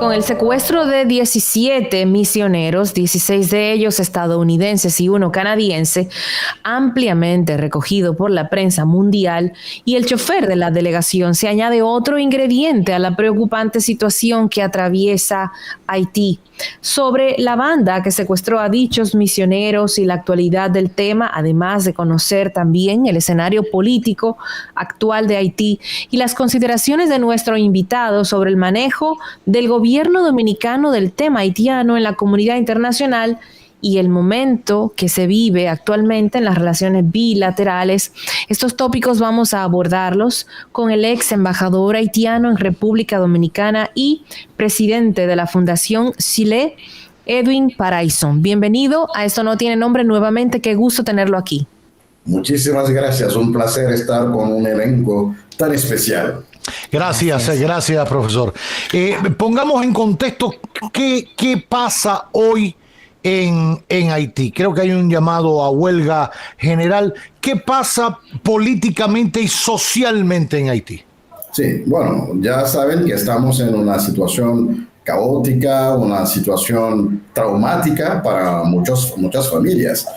con el secuestro de 17 misioneros, 16 de ellos estadounidenses y uno canadiense, ampliamente recogido por la prensa mundial, y el chofer de la delegación, se añade otro ingrediente a la preocupante situación que atraviesa Haití. Sobre la banda que secuestró a dichos misioneros y la actualidad del tema, además de conocer también el escenario político actual de Haití y las consideraciones de nuestro invitado sobre el manejo del gobierno dominicano del tema haitiano en la comunidad internacional y el momento que se vive actualmente en las relaciones bilaterales. Estos tópicos vamos a abordarlos con el ex embajador haitiano en República Dominicana y presidente de la Fundación Chile, Edwin Paraison. Bienvenido a Esto No Tiene Nombre nuevamente, qué gusto tenerlo aquí. Muchísimas gracias, un placer estar con un elenco tan especial. Gracias, profesor. Pongamos en contexto qué pasa hoy en Haití. Creo que hay un llamado a huelga general. ¿Qué pasa políticamente y socialmente en Haití? Sí, bueno, ya saben que estamos en una situación caótica, una situación traumática para muchas familias.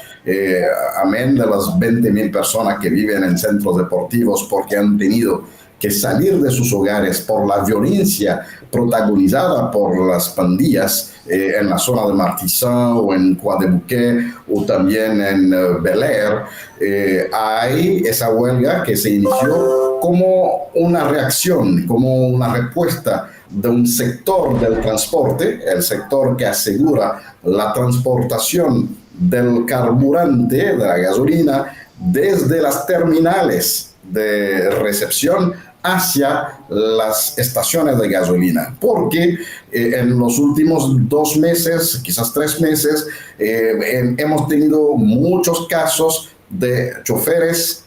Amén de las 20,000 personas que viven en centros deportivos porque han tenido que salir de sus hogares por la violencia protagonizada por las pandillas en la zona de Martissant o en Croix de Bouquet o también en Bel Air. Hay esa huelga que se inició como una reacción, como una respuesta de un sector del transporte, el sector que asegura la transportación del carburante, de la gasolina, desde las terminales de recepción hacia las estaciones de gasolina, porque en los últimos 2 meses, quizás 3 meses, hemos tenido muchos casos de choferes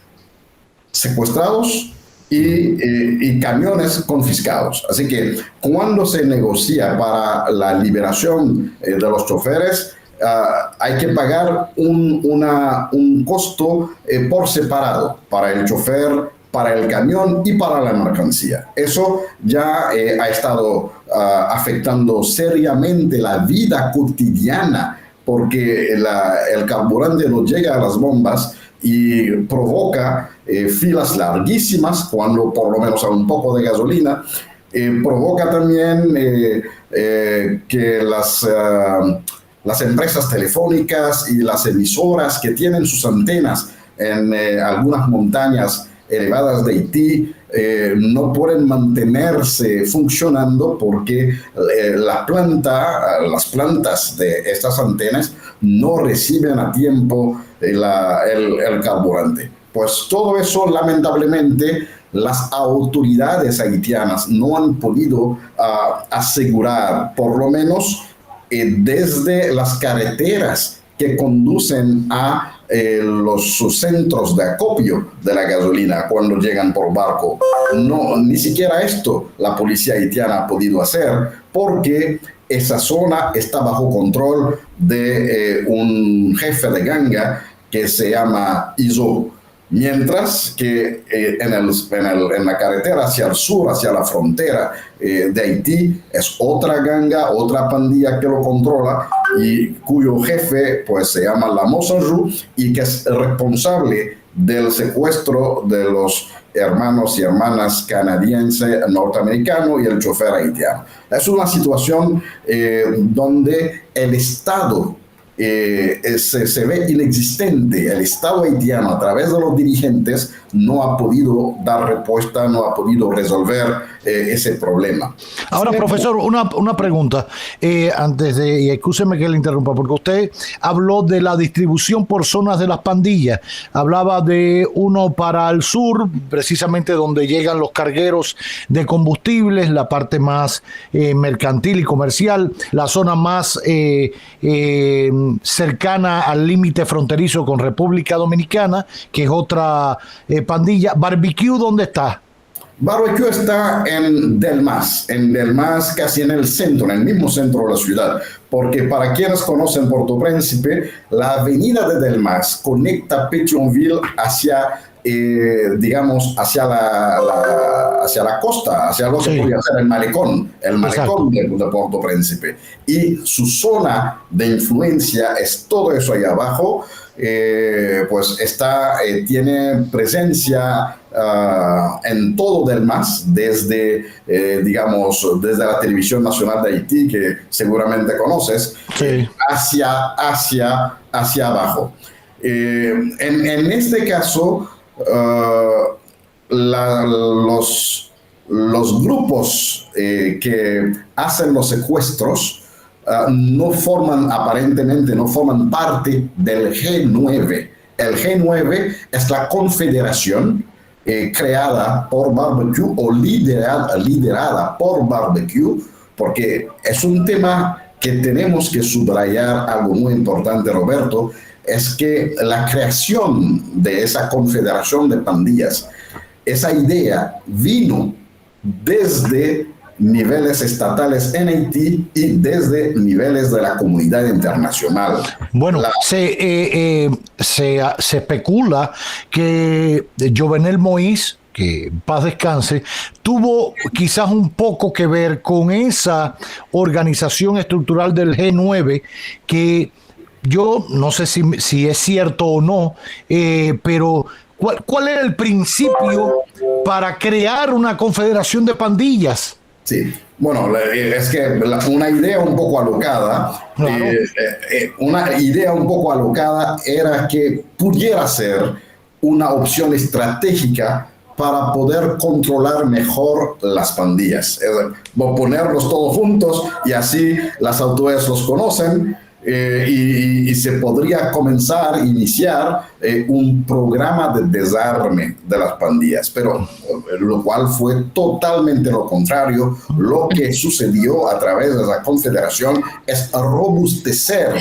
secuestrados y camiones confiscados. Así que cuando se negocia para la liberación de los choferes, hay que pagar un costo por separado para el chofer, para el camión y para la mercancía. Eso ya ha estado afectando seriamente la vida cotidiana porque el carburante no llega a las bombas y provoca filas larguísimas cuando por lo menos hay un poco de gasolina. Provoca también que las empresas telefónicas y las emisoras que tienen sus antenas en algunas montañas elevadas de Haití no pueden mantenerse funcionando porque las plantas de estas antenas no reciben a tiempo el carburante. Pues todo eso, lamentablemente, las autoridades haitianas no han podido asegurar, por lo menos desde las carreteras que conducen a los centros de acopio de la gasolina cuando llegan por barco. No, ni siquiera esto la policía haitiana ha podido hacer porque esa zona está bajo control de un jefe de ganga que se llama Izo. Mientras que en la carretera hacia el sur, hacia la frontera de Haití, es otra ganga, otra pandilla que lo controla y cuyo jefe pues se llama La Mossanjou y que es responsable del secuestro de los hermanos y hermanas canadienses, norteamericanos y el chofer haitiano. Es una situación donde el Estado se ve inexistente. El Estado haitiano, a través de los dirigentes, no ha podido dar respuesta, no ha podido resolver ese problema. Ahora, profesor, una pregunta antes de, y excúseme que le interrumpa, porque usted habló de la distribución por zonas de las pandillas. Hablaba de uno para el sur, precisamente donde llegan los cargueros de combustibles, la parte más mercantil y comercial, la zona más cercana al límite fronterizo con República Dominicana, que es otra pandilla. ¿Barbecue dónde está? Barbecue está en Delmas, casi en el centro, en el mismo centro de la ciudad, porque para quienes conocen Puerto Príncipe, la avenida de Delmas conecta Pétionville hacia digamos, hacia hacia la costa, hacia lo que Sí. podría ser el malecón de Puerto Príncipe. Y su zona de influencia es todo eso ahí abajo. Pues tiene presencia en todo del MAS, desde, digamos, desde la Televisión Nacional de Haití, que seguramente conoces, Sí. hacia abajo. En este caso, los grupos que hacen los secuestros aparentemente no forman parte del G9. El G9 es la confederación creada por Barbecue o liderada por Barbecue, porque es un tema que tenemos que subrayar algo muy importante, Roberto, es que la creación de esa confederación de pandillas, esa idea vino desde niveles estatales en Haití y desde niveles de la comunidad internacional. Bueno, se especula que Jovenel Moïse, que en paz descanse, tuvo quizás un poco que ver con esa organización estructural del G9, que yo no sé si es cierto o no, pero ¿cuál era el principio para crear una confederación de pandillas? Sí, bueno, es que una idea un poco alocada, Claro. una idea un poco alocada era que pudiera ser una opción estratégica para poder controlar mejor las pandillas. Ponerlos todos juntos y así las autoridades los conocen y se podría iniciar un programa de desarme de las pandillas, pero lo cual fue totalmente lo contrario. Lo que sucedió a través de la confederación es robustecer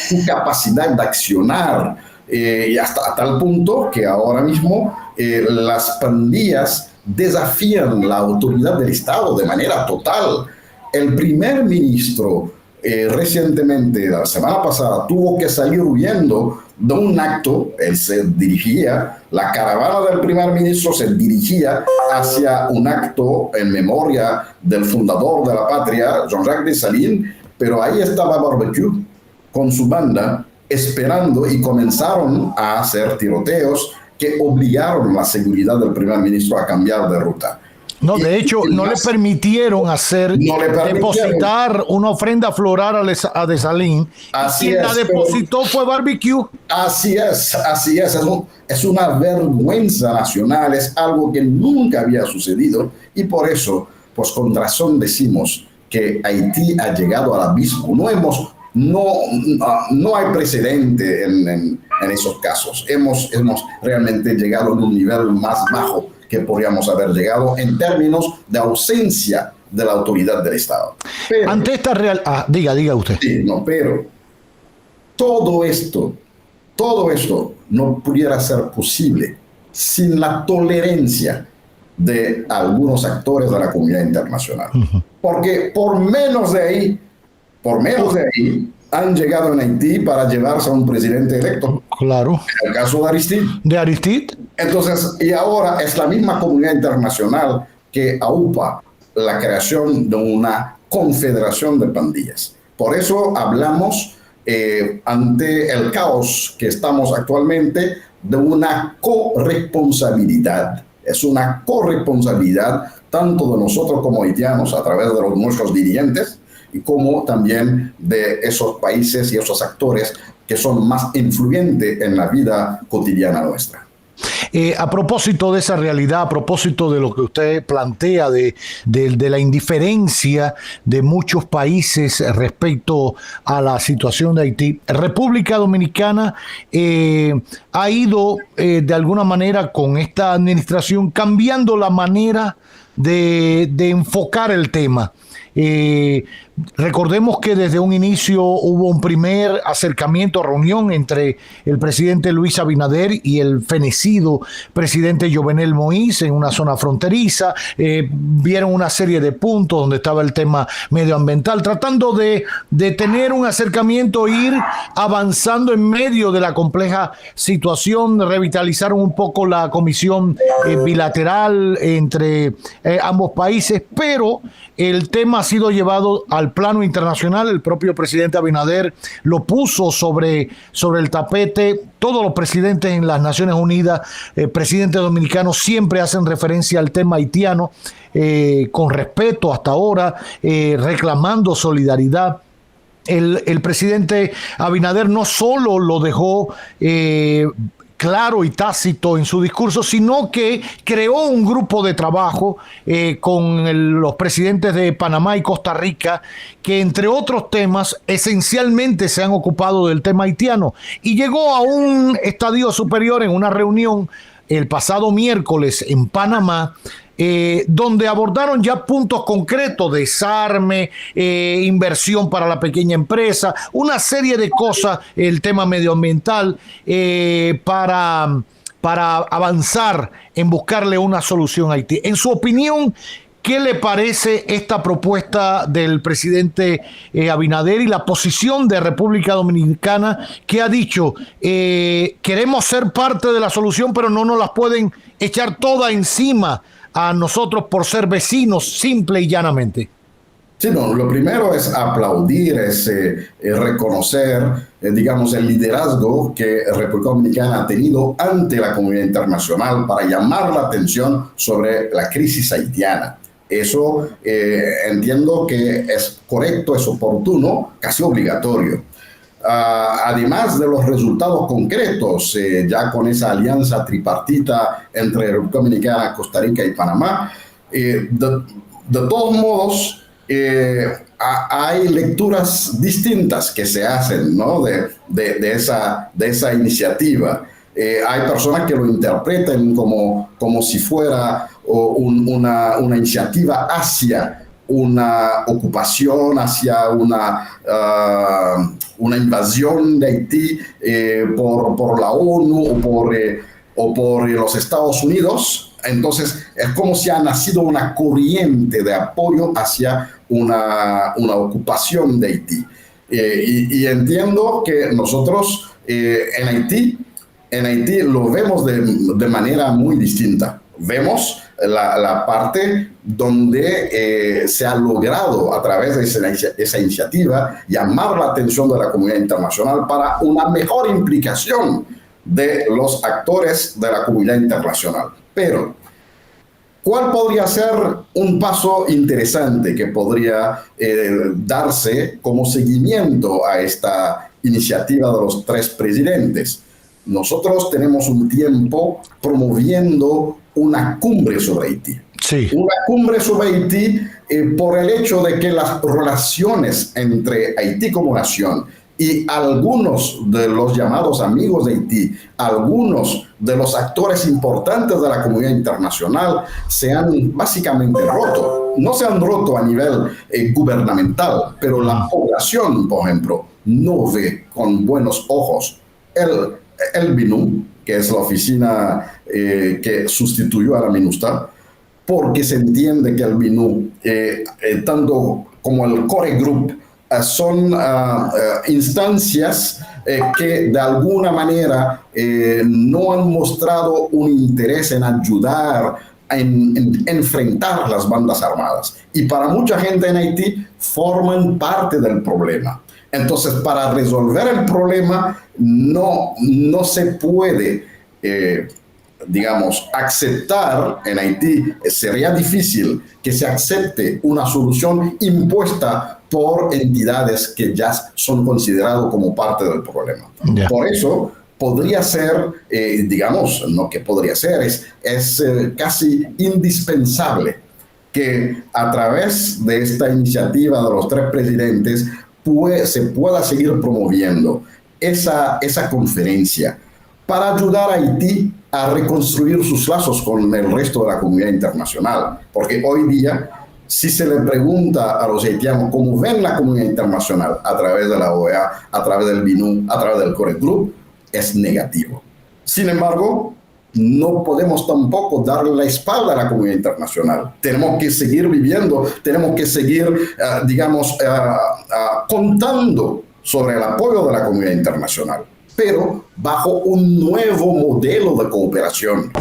su capacidad de accionar y hasta a tal punto que ahora mismo las pandillas desafían la autoridad del Estado de manera total. El primer ministro recientemente, la semana pasada, tuvo que salir huyendo de un acto. La caravana del primer ministro se dirigía hacia un acto en memoria del fundador de la patria, Jean-Jacques Dessalines, pero ahí estaba Barbecue con su banda esperando y comenzaron a hacer tiroteos que obligaron la seguridad del primer ministro a cambiar de ruta. No, de hecho, no le permitieron depositar una ofrenda floral a Dessalines. Quien la depositó fue Barbecue. Así es. Es una vergüenza nacional, es algo que nunca había sucedido y por eso, pues con razón decimos que Haití ha llegado al abismo. No hay precedente en esos casos. Hemos realmente llegado a un nivel más bajo que podríamos haber llegado en términos de ausencia de la autoridad del Estado. Pero, ante esta diga usted. Sí, pero todo esto no pudiera ser posible sin la tolerancia de algunos actores de la comunidad internacional. Porque por menos de ahí, han llegado en Haití para llevarse a un presidente electo. Claro. En el caso de Aristide. Entonces, y ahora es la misma comunidad internacional que aupa la creación de una confederación de pandillas. Por eso hablamos, ante el caos que estamos actualmente, de una corresponsabilidad. Es una corresponsabilidad tanto de nosotros como haitianos a través de nuestros dirigentes y como también de esos países y esos actores que son más influyentes en la vida cotidiana nuestra. A propósito de esa realidad, a propósito de lo que usted plantea de la indiferencia de muchos países respecto a la situación de Haití, República Dominicana ha ido de alguna manera con esta administración cambiando la manera de enfocar el tema. Recordemos que desde un inicio hubo un primer acercamiento, reunión entre el presidente Luis Abinader y el fenecido presidente Jovenel Moïse en una zona fronteriza. Vieron una serie de puntos donde estaba el tema medioambiental, tratando de tener un acercamiento, ir avanzando en medio de la compleja situación. Revitalizaron un poco la comisión bilateral entre ambos países, pero el tema ha sido llevado al plano internacional. El propio presidente Abinader lo puso sobre el tapete. Todos los presidentes en las Naciones Unidas, presidentes dominicanos, siempre hacen referencia al tema haitiano con respeto hasta ahora, reclamando solidaridad. El presidente Abinader no solo lo dejó claro y tácito en su discurso, sino que creó un grupo de trabajo con los presidentes de Panamá y Costa Rica, que entre otros temas esencialmente se han ocupado del tema haitiano, y llegó a un estadio superior en una reunión el pasado miércoles en Panamá, donde abordaron ya puntos concretos: desarme, inversión para la pequeña empresa, una serie de cosas, el tema medioambiental, para avanzar en buscarle una solución a Haití. En su opinión, ¿qué le parece esta propuesta del presidente Abinader y la posición de República Dominicana, que ha dicho, queremos ser parte de la solución, pero no nos las pueden echar toda encima a nosotros por ser vecinos, simple y llanamente? Sí, no, lo primero es aplaudir, es reconocer, digamos, el liderazgo que República Dominicana ha tenido ante la comunidad internacional para llamar la atención sobre la crisis haitiana. Eso entiendo que es correcto, es oportuno, casi obligatorio. Además de los resultados concretos, ya con esa alianza tripartita entre República Dominicana, Costa Rica y Panamá, de todos modos, hay lecturas distintas que se hacen, ¿no?, de esa iniciativa. Hay personas que lo interpretan como si fuera una iniciativa hacia una ocupación, hacia una invasión de Haití por la ONU o por los Estados Unidos. Entonces es como si ha nacido una corriente de apoyo hacia una ocupación de Haití. Y entiendo que nosotros en Haití lo vemos de manera muy distinta. Vemos la parte donde se ha logrado a través de esa iniciativa llamar la atención de la comunidad internacional para una mejor implicación de los actores de la comunidad internacional. Pero, ¿cuál podría ser un paso interesante que podría darse como seguimiento a esta iniciativa de los tres presidentes? Nosotros tenemos un tiempo promoviendo una cumbre sobre Haití. Sí. Una cumbre sobre Haití por el hecho de que las relaciones entre Haití como nación y algunos de los llamados amigos de Haití, algunos de los actores importantes de la comunidad internacional se han básicamente roto. No se han roto a nivel gubernamental, pero la población, por ejemplo, no ve con buenos ojos el BINUM, que es la oficina que sustituyó a la MINUSTAH, porque se entiende que el BINUM, tanto como el Core Group, son instancias que de alguna manera no han mostrado un interés en ayudar en enfrentar las bandas armadas. Y para mucha gente en Haití forman parte del problema. Entonces, para resolver el problema, no se puede, digamos, aceptar en Haití. Sería difícil que se acepte una solución impuesta por entidades que ya son consideradas como parte del problema. Yeah. Por eso, podría ser, digamos, no que podría ser, es casi indispensable que a través de esta iniciativa de los tres presidentes se pueda seguir promoviendo esa conferencia para ayudar a Haití a reconstruir sus lazos con el resto de la comunidad internacional, porque hoy día si se le pregunta a los haitianos cómo ven la comunidad internacional a través de la OEA, a través del BINU, a través del Core Group, es negativo. Sin embargo, no podemos tampoco darle la espalda a la comunidad internacional. Tenemos que seguir viviendo, tenemos que seguir, contando sobre el apoyo de la comunidad internacional, pero bajo un nuevo modelo de cooperación.